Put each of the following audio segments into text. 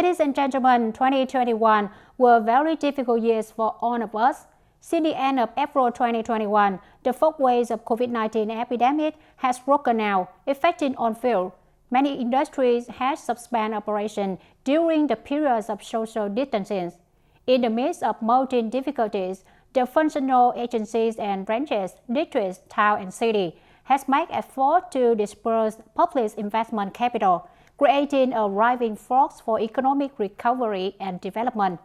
Ladies and gentlemen, 2021 were very difficult years for all of us. Since the end of April 2021, the fourth wave of COVID-19 epidemic has broken out, affecting on field. Many industries had suspended operation during the periods of social distancing. In the midst of mounting difficulties, the functional agencies and branches, districts, town and city has made effort to disperse public investment capital, creating a driving force for economic recovery and development.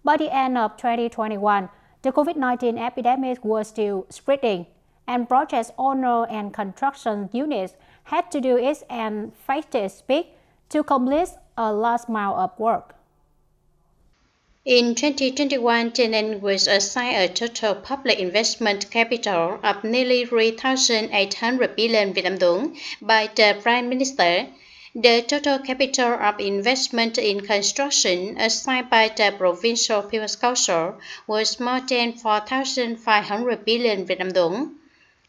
By the end of 2021, the COVID-19 epidemic was still spreading, and project owners and construction units had to do it and fastest speed to complete a large amount of work. In 2021, Tay Ninh was assigned a total public investment capital of nearly 3,800 billion Vietnam dong by the Prime Minister. The total capital of investment in construction assigned by the Provincial People's Council was more than 4,500 billion Vietnam dong.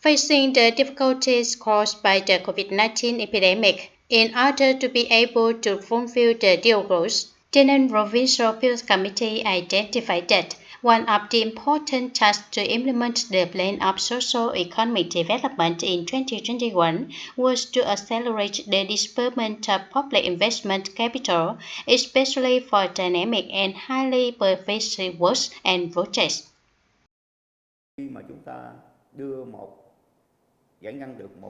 Facing the difficulties caused by the COVID-19 epidemic, in order to be able to fulfill the deal goals, Tay Ninh Provincial People's Committee identified that one of the important tasks to implement the plan of socio-economic development in 2021 was to accelerate the disbursement of public investment capital, especially for dynamic and highly pervasive works and projects.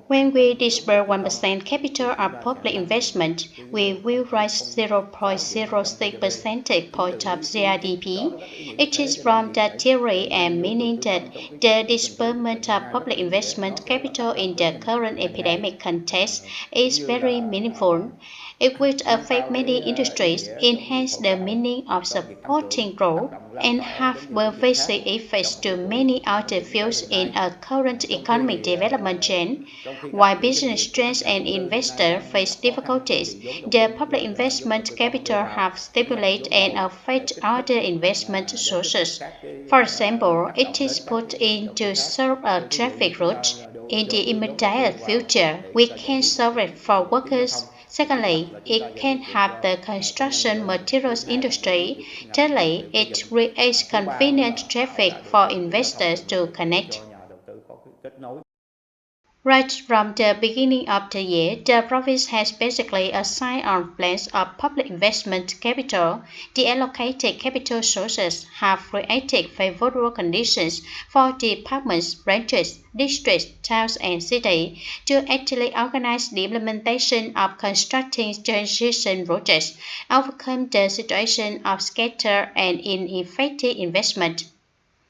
When we disburse 1% capital of public investment, we will raise 0.06 percentage point of GRDP. It is from that theory and meaning that the disbursement of public investment capital in the current epidemic context is very meaningful. It will affect many industries, enhance the meaning of supporting growth, and have pervasive effects to many other fields in a current economic development chain. While business trends and investors face difficulties, the public investment capital have stimulated and affect other investment sources. For example, it is put in to serve a traffic route. In the immediate future, we can serve it for workers. Secondly, it can help the construction materials industry. Thirdly, it creates convenient traffic for investors to connect. Right from the beginning of the year, the province has basically assigned on plans of public investment capital. The allocated capital sources have created favorable conditions for departments, branches, districts, towns, and cities to actively organize the implementation of constructing transition projects, overcome the situation of scattered and ineffective investment.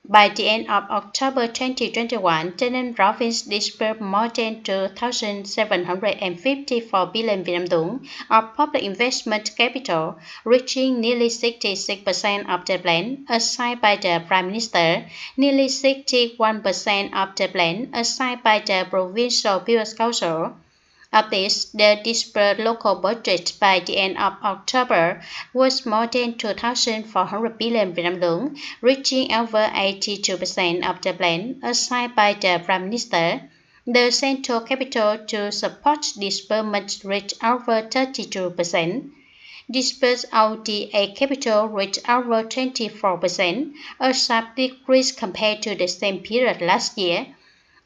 By the end of October 2021, Tay Ninh Province disbursed more than 2,754 billion Vietnam dong of public investment capital, reaching nearly 66% of the plan assigned by the Prime Minister, nearly 61% of the plan assigned by the Provincial People's Council. Of this, the disbursed local budget by the end of October was more than 2,400 billion Vietnam dong, reaching over 82% of the plan assigned by the Prime Minister. The central capital to support disbursement reached over 32%. Disbursed ODA capital reached over 24%, a sharp decrease compared to the same period last year.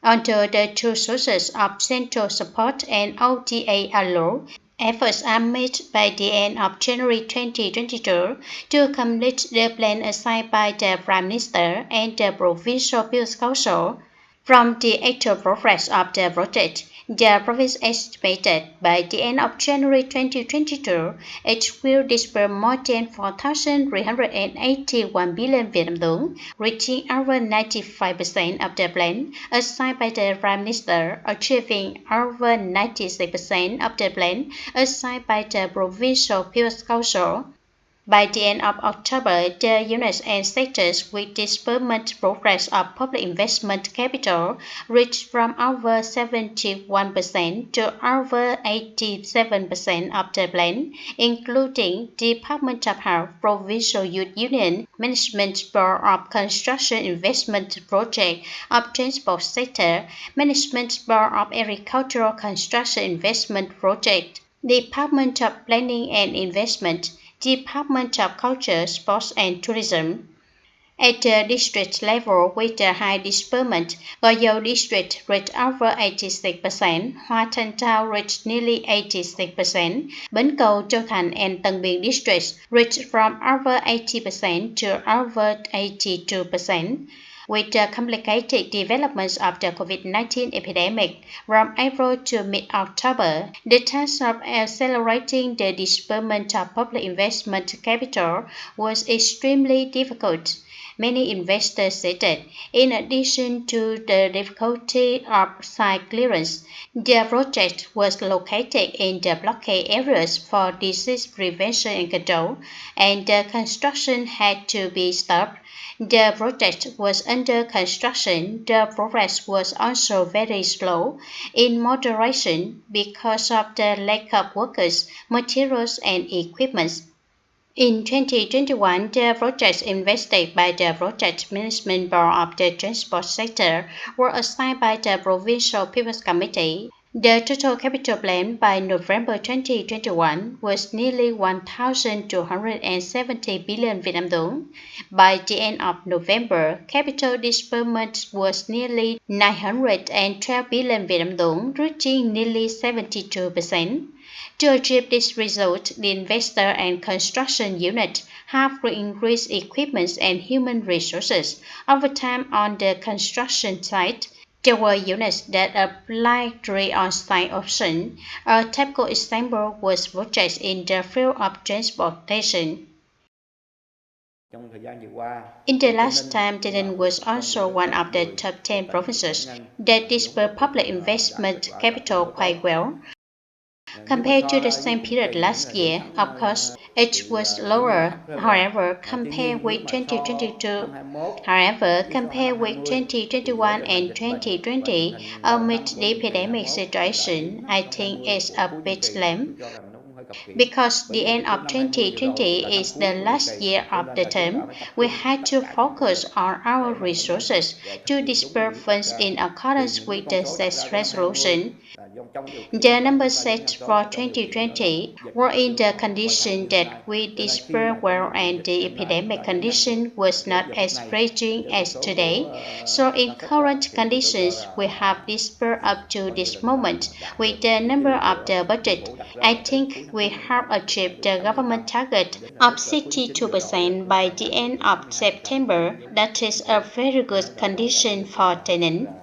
Under the two sources of central support and ODA are low, efforts are made by the end of January 2022 to complete the plan assigned by the Prime Minister and the Provincial People's Council. From the actual progress of the project, the province estimated by the end of January 2022, it will disburse more than 4,381 billion Vietnam dong, reaching over 95% of the plan assigned by the Prime Minister, achieving over 96% of the plan assigned by the Provincial People's Council. By the end of October, the units and sectors with disbursement progress of public investment capital reached from over 71% to over 87% of the plan, including Department of Health, Provincial Youth Union, Management Board of Construction Investment Project of Transport Sector, Management Board of Agricultural Construction Investment Project, Department of Planning and Investment, Department of Culture, Sports and Tourism. At the district level with a high disbursement, Goyo district reached over 86%, Hoa Thanh Tao reached nearly 86%, Bến Cầu, Châu Thành and Tân Biên districts reached from over 80% to over 82%. With the complicated developments of the COVID-19 epidemic from April to mid-October, the task of accelerating the disbursement of public investment capital was extremely difficult. Many investors stated, in addition to the difficulty of site clearance, the project was located in the blockade areas for disease prevention and control, and the construction had to be stopped. The project was under construction. The progress was also very slow in moderation because of the lack of workers, materials, and equipment. In 2021, the projects invested by the Project Management Board of the Transport Sector were assigned by the Provincial People's Committee. The total capital plan by November 2021 was nearly 1,270 billion Vietnam dong. By the end of November, capital disbursement was nearly 912 billion Vietnam dong, reaching nearly 72%. To achieve this result, the investor and construction unit have increased equipment and human resources over time on the construction site. There were units that applied three on-site options. A typical example was projects in the field of transportation. In the last time, Tay Ninh was also one of the top 10 provinces that disbursed public investment capital quite well. Compared to the same period last year, of course, it was lower. However, compared with 2021 and 2020, amid the epidemic situation, I think it's a bit lame. Because the end of 2020 is the last year of the term, we had to focus on our resources to disperse funds in accordance with the set resolution. The numbers set for 2020 were in the condition that we dispersed well and the epidemic condition was not as raging as today. So in current conditions, we have dispersed up to this moment with the number of the budget. I think we have achieved the government target of 62% by the end of September. That is a very good condition for Tay Ninh.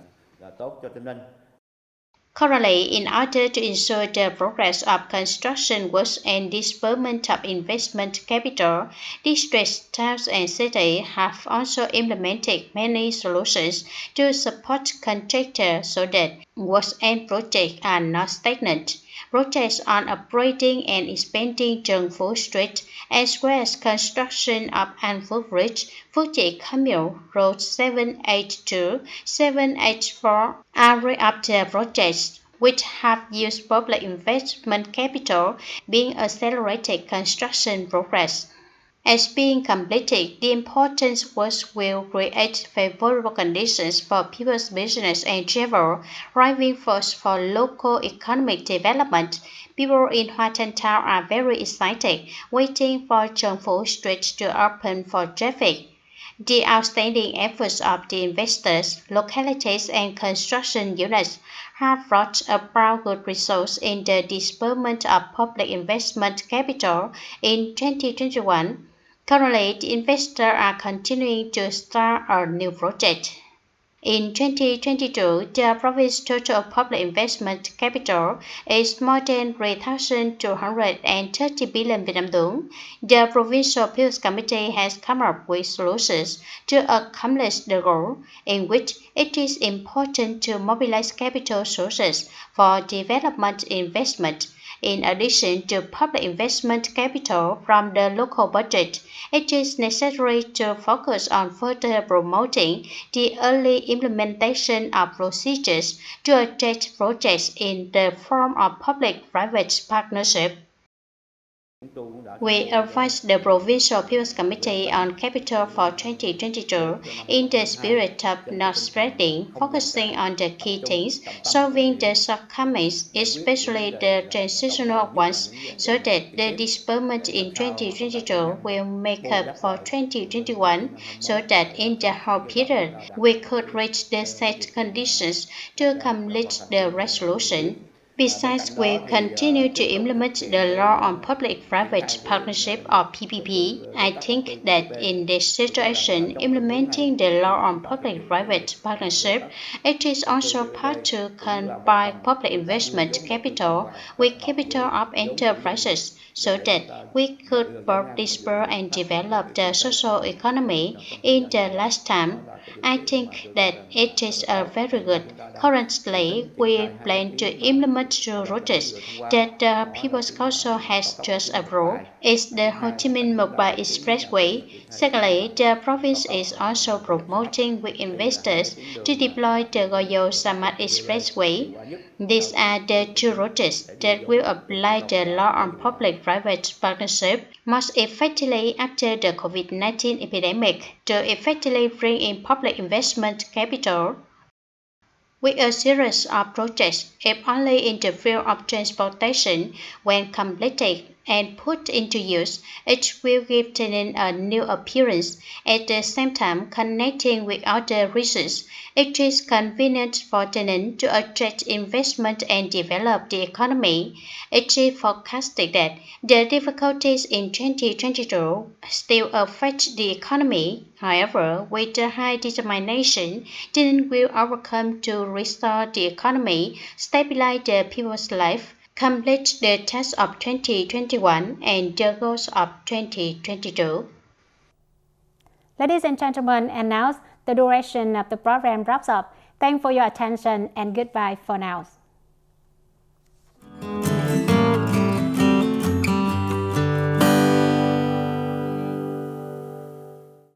Currently, in order to ensure the progress of construction works and disbursement of investment capital, districts, towns, and cities have also implemented many solutions to support contractors so that works and projects are not stagnant. Projects on upgrading and expanding Trần Phú Street, as well as construction of An Phú Bridge, Phú Trị Camille, Road 782, 784 are re-up projects which have used public investment capital being accelerated construction progress. As being completed, the important works will create favorable conditions for people's business and travel, driving force for local economic development. People in Hoa Thanh Tao are very excited, waiting for Trần Phú Street to open for traffic. The outstanding efforts of the investors, localities, and construction units have brought about good results in the disbursement of public investment capital in 2021. Currently, the investors are continuing to start a new project. In 2022, the province's total public investment capital is more than 3,230 billion Vietnam dong. The Provincial People's Committee has come up with solutions to accomplish the goal, in which it is important to mobilize capital sources for development investment. In addition to public investment capital from the local budget, it is necessary to focus on further promoting the early implementation of procedures to attract projects in the form of public-private partnership. We advised the Provincial People's Committee on Capital for 2022 in the spirit of not spreading, focusing on the key things, solving the shortcomings, especially the transitional ones, so that the disbursement in 2022 will make up for 2021, so that in the whole period we could reach the set conditions to accomplish the resolution. Besides, we continue to implement the Law on Public-Private Partnership or PPP. I think that in this situation, implementing the Law on Public-Private Partnership, it is also part to combine public investment capital with capital of enterprises so that we could both disperse and develop the social economy in the last time. I think that it is a very good. Currently, we plan to implement two routes that the People's Council has just approved. It's the Ho Chi Minh Mobile Expressway. Secondly, the province is also promoting with investors to deploy the Goyo Samad Expressway. These are the two routes that will apply the law on public-private partnership most effectively after the COVID-19 epidemic to effectively bring in public investment capital. With a series of projects, if only in the field of transportation, when completed and put into use, it will give Tay Ninh a new appearance, at the same time connecting with other regions. It is convenient for Tay Ninh to attract investment and develop the economy. It is forecasted that the difficulties in 2022 still affect the economy. However, with the high determination, Tay Ninh will overcome to restore the economy, stabilize the people's life, complete the task of 2021 and the goals of 2022. Ladies and gentlemen, and now the duration of the program wraps up. Thanks for your attention and goodbye for now.